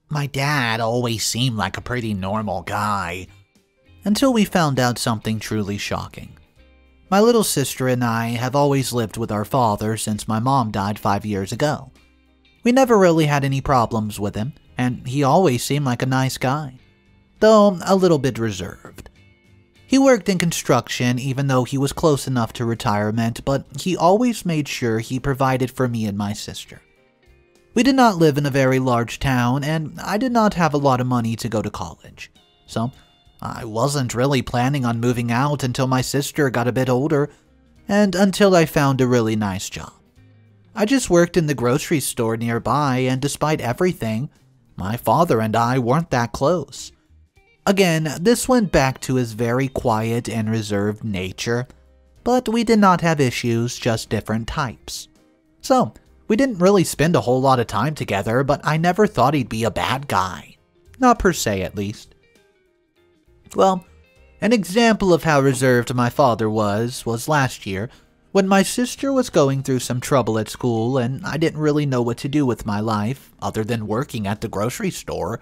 My dad always seemed like a pretty normal guy, until we found out something truly shocking. My little sister and I have always lived with our father since my mom died 5 years ago. We never really had any problems with him, and he always seemed like a nice guy, though a little bit reserved. He worked in construction even though he was close enough to retirement, but he always made sure he provided for me and my sister. We did not live in a very large town, and I did not have a lot of money to go to college, so I wasn't really planning on moving out until my sister got a bit older, and until I found a really nice job. I just worked in the grocery store nearby, and despite everything, my father and I weren't that close. Again, this went back to his very quiet and reserved nature, but we did not have issues, just different types. So, we didn't really spend a whole lot of time together, but I never thought he'd be a bad guy. Not per se, at least. Well, an example of how reserved my father was last year, when my sister was going through some trouble at school and I didn't really know what to do with my life, other than working at the grocery store.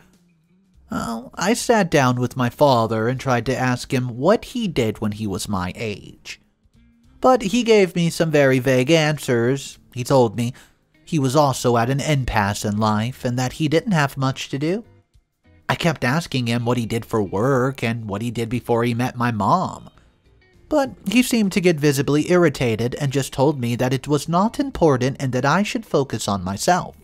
I sat down with my father and tried to ask him what he did when he was my age. But he gave me some very vague answers. He told me he was also at an impasse in life and that he didn't have much to do. I kept asking him what he did for work and what he did before he met my mom. But he seemed to get visibly irritated and just told me that it was not important and that I should focus on myself.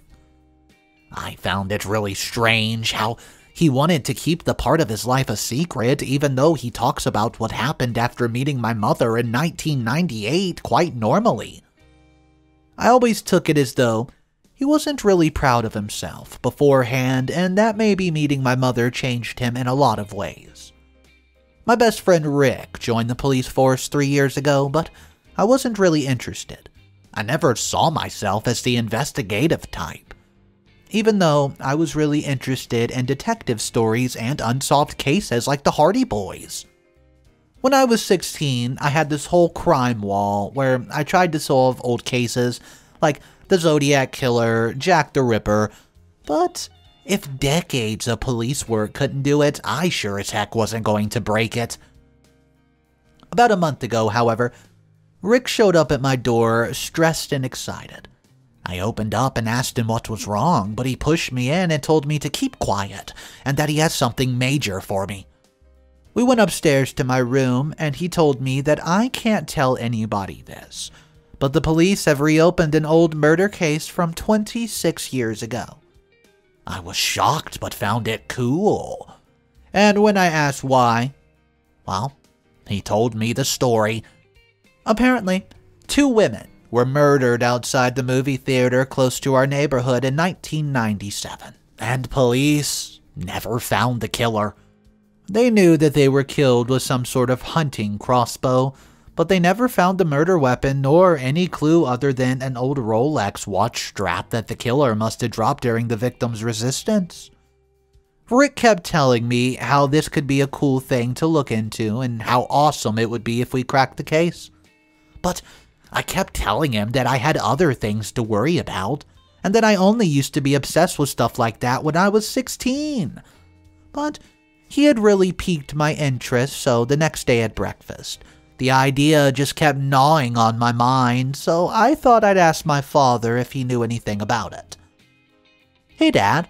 I found it really strange how he wanted to keep the part of his life a secret, even though he talks about what happened after meeting my mother in 1998 quite normally. I always took it as though he wasn't really proud of himself beforehand, and that maybe meeting my mother changed him in a lot of ways. My best friend Rick joined the police force 3 years ago, but I wasn't really interested. I never saw myself as the investigative type, even though I was really interested in detective stories and unsolved cases like the Hardy Boys. When I was 16, I had this whole crime wall where I tried to solve old cases like the Zodiac Killer, Jack the Ripper, but if decades of police work couldn't do it, I sure as heck wasn't going to break it. About a month ago, however, Rick showed up at my door, stressed and excited. I opened up and asked him what was wrong, but he pushed me in and told me to keep quiet and that he has something major for me. We went upstairs to my room and he told me that I can't tell anybody this, but the police have reopened an old murder case from 26 years ago. I was shocked but found it cool. And when I asked why, well, he told me the story. Apparently, 2 women were murdered outside the movie theater close to our neighborhood in 1997, and police never found the killer. They knew that they were killed with some sort of hunting crossbow, but they never found the murder weapon nor any clue other than an old Rolex watch strap that the killer must have dropped during the victim's resistance. Rick kept telling me how this could be a cool thing to look into and how awesome it would be if we cracked the case. But I kept telling him that I had other things to worry about, and that I only used to be obsessed with stuff like that when I was 16. But he had really piqued my interest, so the next day at breakfast, the idea just kept gnawing on my mind, so I thought I'd ask my father if he knew anything about it. Hey Dad,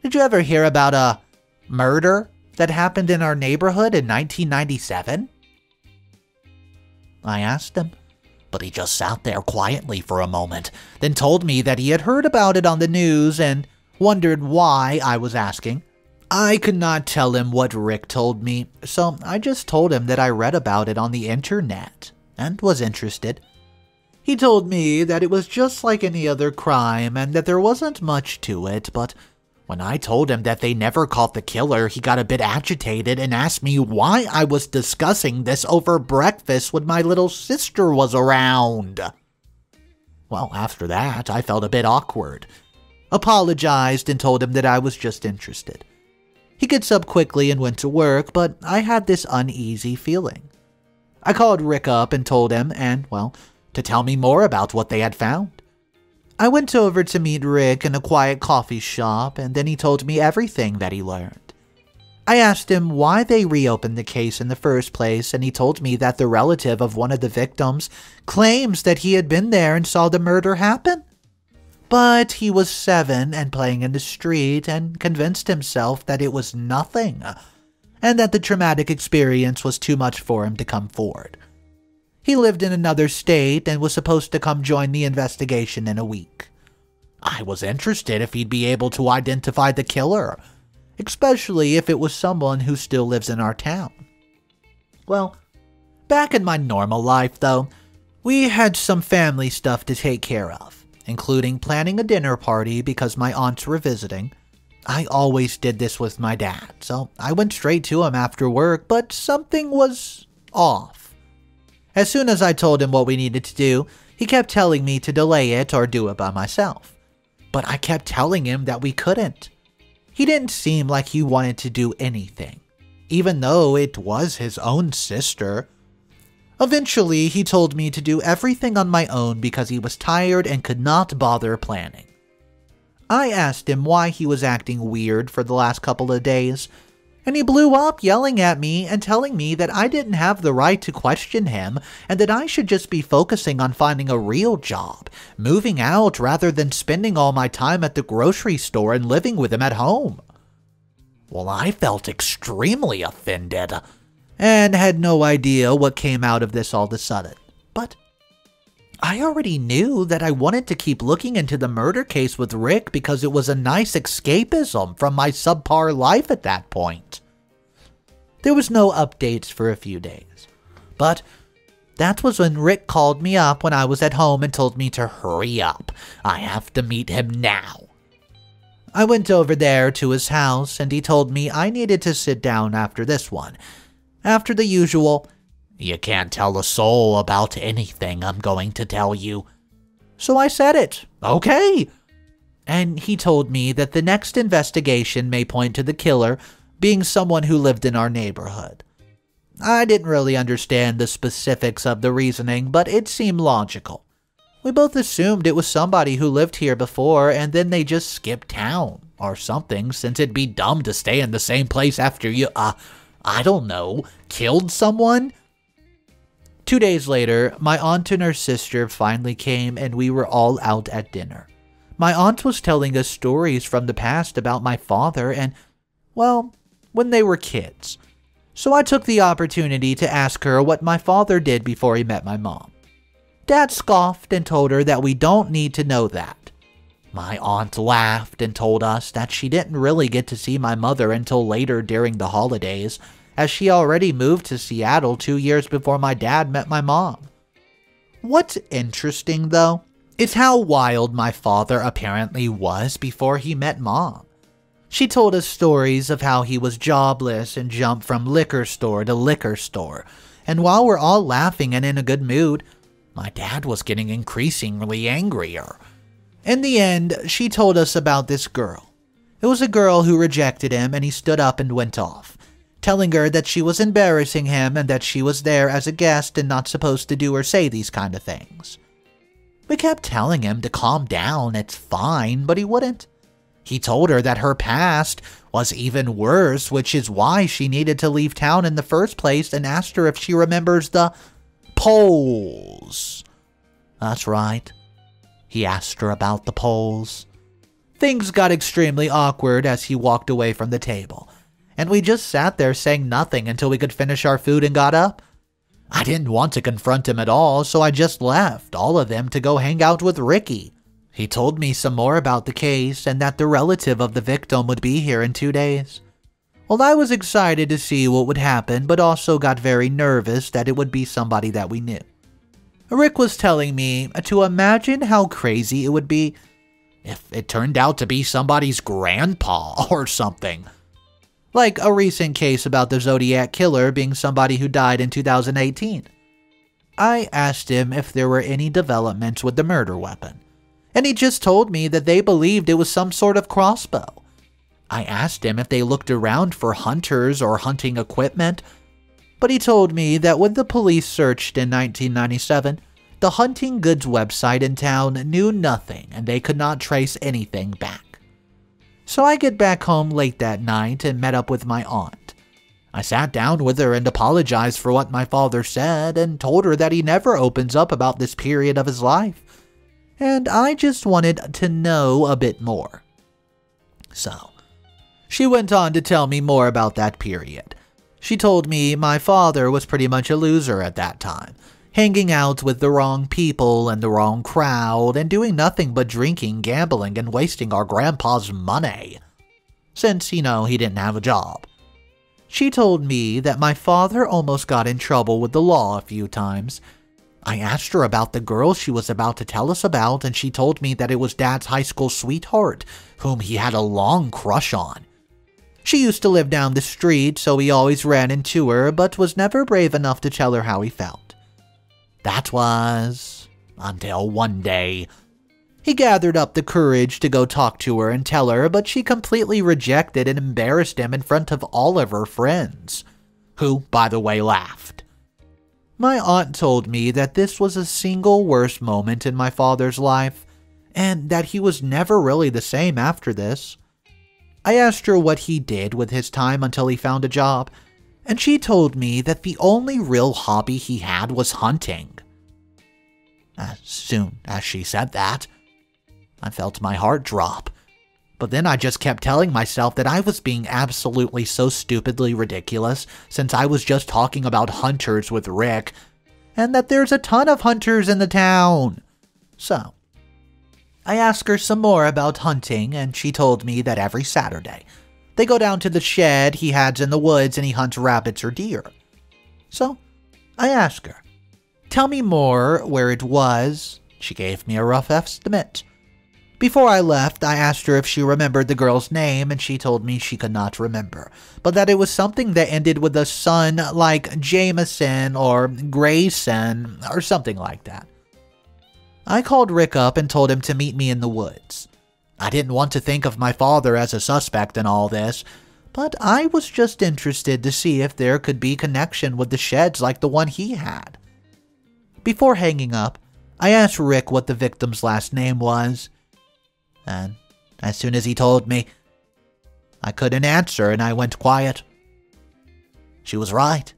did you ever hear about a murder that happened in our neighborhood in 1997? I asked him, but he just sat there quietly for a moment, then told me that he had heard about it on the news and wondered why I was asking. I could not tell him what Rick told me, so I just told him that I read about it on the internet and was interested. He told me that it was just like any other crime and that there wasn't much to it, but when I told him that they never caught the killer, he got a bit agitated and asked me why I was discussing this over breakfast when my little sister was around. Well, after that, I felt a bit awkward, apologized, and told him that I was just interested. He gets up quickly and went to work, but I had this uneasy feeling. I called Rick up and told him, and, well, to tell me more about what they had found. I went over to meet Rick in a quiet coffee shop, and then he told me everything that he learned. I asked him why they reopened the case in the first place, and he told me that the relative of one of the victims claims that he had been there and saw the murder happen. But he was 7 and playing in the street and convinced himself that it was nothing, and that the traumatic experience was too much for him to come forward. He lived in another state and was supposed to come join the investigation in a week. I was interested if he'd be able to identify the killer, especially if it was someone who still lives in our town. Well, back in my normal life, though, we had some family stuff to take care of, including planning a dinner party because my aunts were visiting. I always did this with my dad, so I went straight to him after work, but something was off. As soon as I told him what we needed to do, he kept telling me to delay it or do it by myself. But I kept telling him that we couldn't. He didn't seem like he wanted to do anything, even though it was his own sister. Eventually, he told me to do everything on my own because he was tired and could not bother planning. I asked him why he was acting weird for the last couple of days, and he blew up yelling at me and telling me that I didn't have the right to question him and that I should just be focusing on finding a real job, moving out rather than spending all my time at the grocery store and living with him at home. Well, I felt extremely offended and had no idea what came out of this all of a sudden. But I already knew that I wanted to keep looking into the murder case with Rick because it was a nice escapism from my subpar life at that point. There was no updates for a few days, but that was when Rick called me up when I was at home and told me to hurry up. I have to meet him now. I went over there to his house and he told me I needed to sit down after this one. After the usual, "You can't tell a soul about anything I'm going to tell you." So I said it. Okay. And he told me that the next investigation may point to the killer being someone who lived in our neighborhood. I didn't really understand the specifics of the reasoning, but it seemed logical. We both assumed it was somebody who lived here before and then they just skipped town or something, since it'd be dumb to stay in the same place after you, I don't know, killed someone? 2 days later, my aunt and her sister finally came and we were all out at dinner. My aunt was telling us stories from the past about my father and, well, when they were kids. So I took the opportunity to ask her what my father did before he met my mom. Dad scoffed and told her that we don't need to know that. My aunt laughed and told us that she didn't really get to see my mother until later during the holidays, as she already moved to Seattle 2 years before my dad met my mom. What's interesting, though, is how wild my father apparently was before he met Mom. She told us stories of how he was jobless and jumped from liquor store to liquor store, and while we're all laughing and in a good mood, my dad was getting increasingly angrier. In the end, she told us about this girl. It was a girl who rejected him and he stood up and went off, telling her that she was embarrassing him and that she was there as a guest and not supposed to do or say these kind of things. We kept telling him to calm down, it's fine, but he wouldn't. He told her that her past was even worse, which is why she needed to leave town in the first place, and asked her if she remembers the polls. That's right. He asked her about the polls. Things got extremely awkward as he walked away from the table, and we just sat there saying nothing until we could finish our food and got up. I didn't want to confront him at all, so I just left all of them to go hang out with Ricky. He told me some more about the case and that the relative of the victim would be here in 2 days. Well, I was excited to see what would happen, but also got very nervous that it would be somebody that we knew. Rick was telling me to imagine how crazy it would be if it turned out to be somebody's grandpa or something. Like a recent case about the Zodiac Killer being somebody who died in 2018. I asked him if there were any developments with the murder weapon, and he just told me that they believed it was some sort of crossbow. I asked him if they looked around for hunters or hunting equipment, but he told me that when the police searched in 1997, The hunting goods website in town knew nothing and they could not trace anything back. So I get back home late that night and met up with my aunt. I sat down with her and apologized for what my father said and told her that he never opens up about this period of his life. And I just wanted to know a bit more. So, she went on to tell me more about that period. She told me my father was pretty much a loser at that time, hanging out with the wrong people and the wrong crowd and doing nothing but drinking, gambling, and wasting our grandpa's money. Since, he didn't have a job. She told me that my father almost got in trouble with the law a few times. I asked her about the girl she was about to tell us about, and she told me that it was Dad's high school sweetheart, whom he had a long crush on. She used to live down the street, so he always ran into her, but was never brave enough to tell her how he felt. That was until one day. He gathered up the courage to go talk to her and tell her, but she completely rejected and embarrassed him in front of all of her friends, who, by the way, laughed. My aunt told me that this was the single worst moment in my father's life, and that he was never really the same after this. I asked her what he did with his time until he found a job, and she told me that the only real hobby he had was hunting. As soon as she said that, I felt my heart drop. But then I just kept telling myself that I was being absolutely so stupidly ridiculous since I was just talking about hunters with Rick, and that there's a ton of hunters in the town. So, I asked her some more about hunting, and she told me that every Saturday, they go down to the shed he has in the woods and he hunts rabbits or deer. So, I asked her, tell me more where it was. She gave me a rough estimate. Before I left, I asked her if she remembered the girl's name, and she told me she could not remember, but that it was something that ended with a son like Jameson or Grayson or something like that. I called Rick up and told him to meet me in the woods. I didn't want to think of my father as a suspect in all this, but I was just interested to see if there could be connection with the sheds like the one he had. Before hanging up, I asked Rick what the victim's last name was. And as soon as he told me, I couldn't answer and I went quiet. She was right.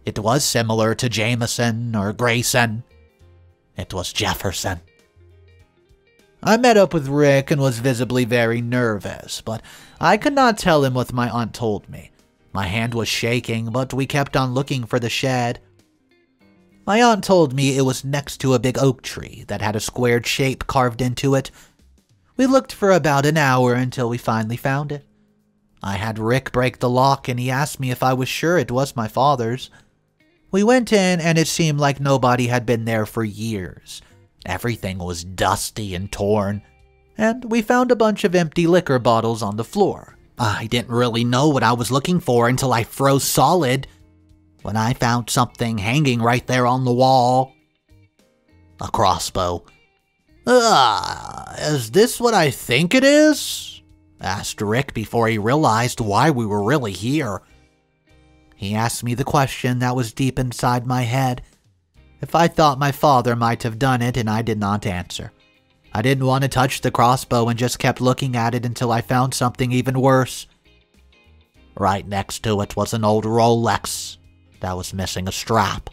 It was similar to Jameson or Grayson. It was Jefferson. I met up with Rick and was visibly very nervous, but I could not tell him what my aunt told me. My hand was shaking, but we kept on looking for the shed. My aunt told me it was next to a big oak tree that had a squared shape carved into it. We looked for about an hour until we finally found it. I had Rick break the lock and he asked me if I was sure it was my father's. We went in and it seemed like nobody had been there for years. Everything was dusty and torn, and we found a bunch of empty liquor bottles on the floor. I didn't really know what I was looking for until I froze solid when I found something hanging right there on the wall. A crossbow. Is this what I think it is? Asked Rick before he realized why we were really here. He asked me the question that was deep inside my head, if I thought my father might have done it, and I did not answer. I didn't want to touch the crossbow and just kept looking at it until I found something even worse. Right next to it was an old Rolex that was missing a strap.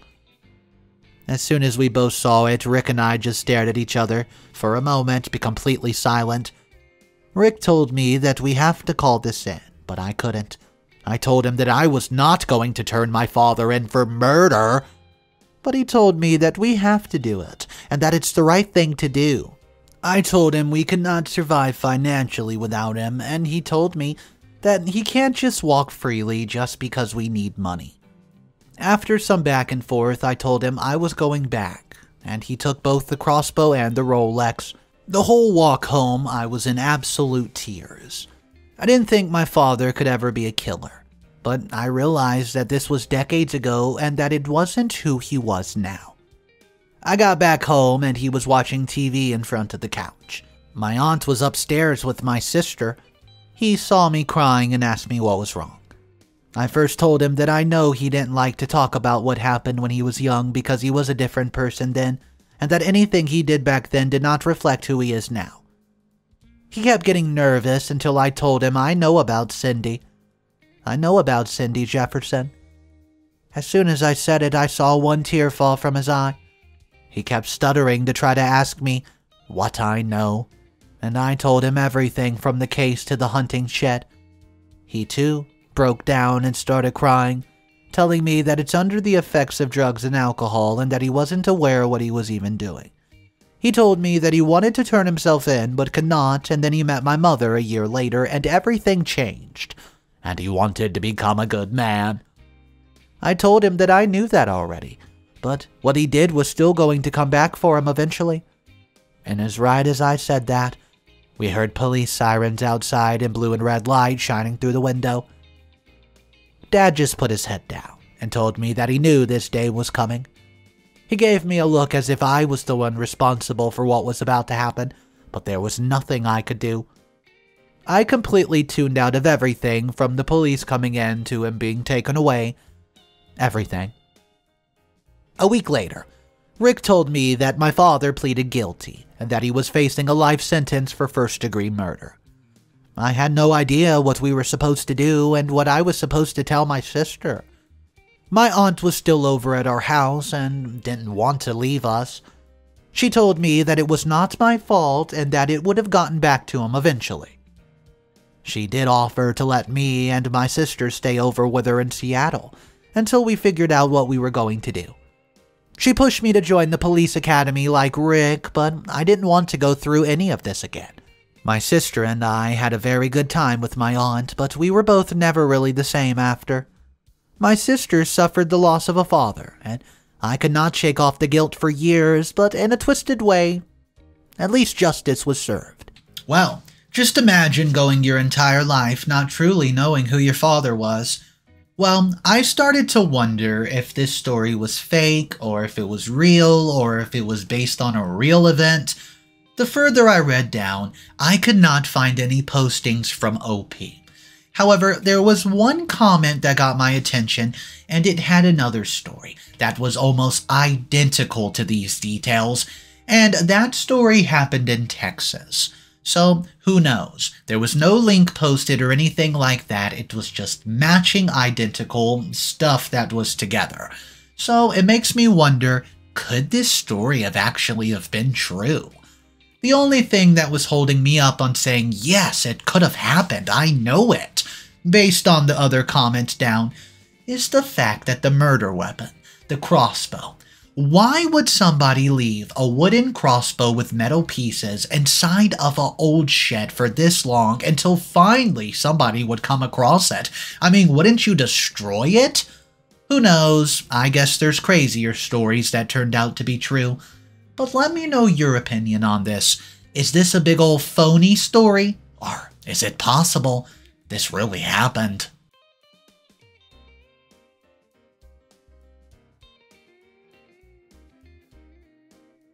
As soon as we both saw it, Rick and I just stared at each other for a moment, be completely silent. Rick told me that we have to call this in, but I couldn't. I told him that I was not going to turn my father in for murder, but he told me that we have to do it, and that it's the right thing to do. I told him we could not survive financially without him, and he told me that he can't just walk freely just because we need money. After some back and forth, I told him I was going back, and he took both the crossbow and the Rolex. The whole walk home, I was in absolute tears. I didn't think my father could ever be a killer, but I realized that this was decades ago and that it wasn't who he was now. I got back home and he was watching TV in front of the couch. My aunt was upstairs with my sister. He saw me crying and asked me what was wrong. I first told him that I know he didn't like to talk about what happened when he was young because he was a different person then, and that anything he did back then did not reflect who he is now. He kept getting nervous until I told him I know about Cindy. I know about Cindy Jefferson. As soon as I said it, I saw one tear fall from his eye. He kept stuttering to try to ask me what I know, and I told him everything from the case to the hunting shed. He too broke down and started crying, telling me that it's under the effects of drugs and alcohol and that he wasn't aware what he was even doing. He told me that he wanted to turn himself in but could not, and then he met my mother a year later and everything changed, and he wanted to become a good man. I told him that I knew that already, but what he did was still going to come back for him eventually. And as right as I said that, we heard police sirens outside and blue and red lights shining through the window. Dad just put his head down and told me that he knew this day was coming. He gave me a look as if I was the one responsible for what was about to happen, but there was nothing I could do. I completely tuned out of everything, from the police coming in to him being taken away. Everything. A week later, Rick told me that my father pleaded guilty and that he was facing a life sentence for first-degree murder. I had no idea what we were supposed to do and what I was supposed to tell my sister. My aunt was still over at our house and didn't want to leave us. She told me that it was not my fault and that it would have gotten back to him eventually. She did offer to let me and my sister stay over with her in Seattle until we figured out what we were going to do. She pushed me to join the police academy like Rick, but I didn't want to go through any of this again. My sister and I had a very good time with my aunt, but we were both never really the same after. My sister suffered the loss of a father, and I could not shake off the guilt for years, but in a twisted way, at least justice was served. Well, just imagine going your entire life not truly knowing who your father was. Well, I started to wonder if this story was fake, or if it was real, or if it was based on a real event. The further I read down, I could not find any postings from OP. However, there was one comment that got my attention, and it had another story that was almost identical to these details, and that story happened in Texas. So, who knows? There was no link posted or anything like that. It was just matching identical stuff that was together. So, it makes me wonder, could this story actually have been true? The only thing that was holding me up on saying, yes, it could have happened, I know it, based on the other comments down, is the fact that the murder weapon, the crossbow. Why would somebody leave a wooden crossbow with metal pieces inside of an old shed for this long until finally somebody would come across it? I mean, wouldn't you destroy it? Who knows? I guess there's crazier stories that turned out to be true. But let me know your opinion on this. Is this a big old phony story? Or is it possible this really happened?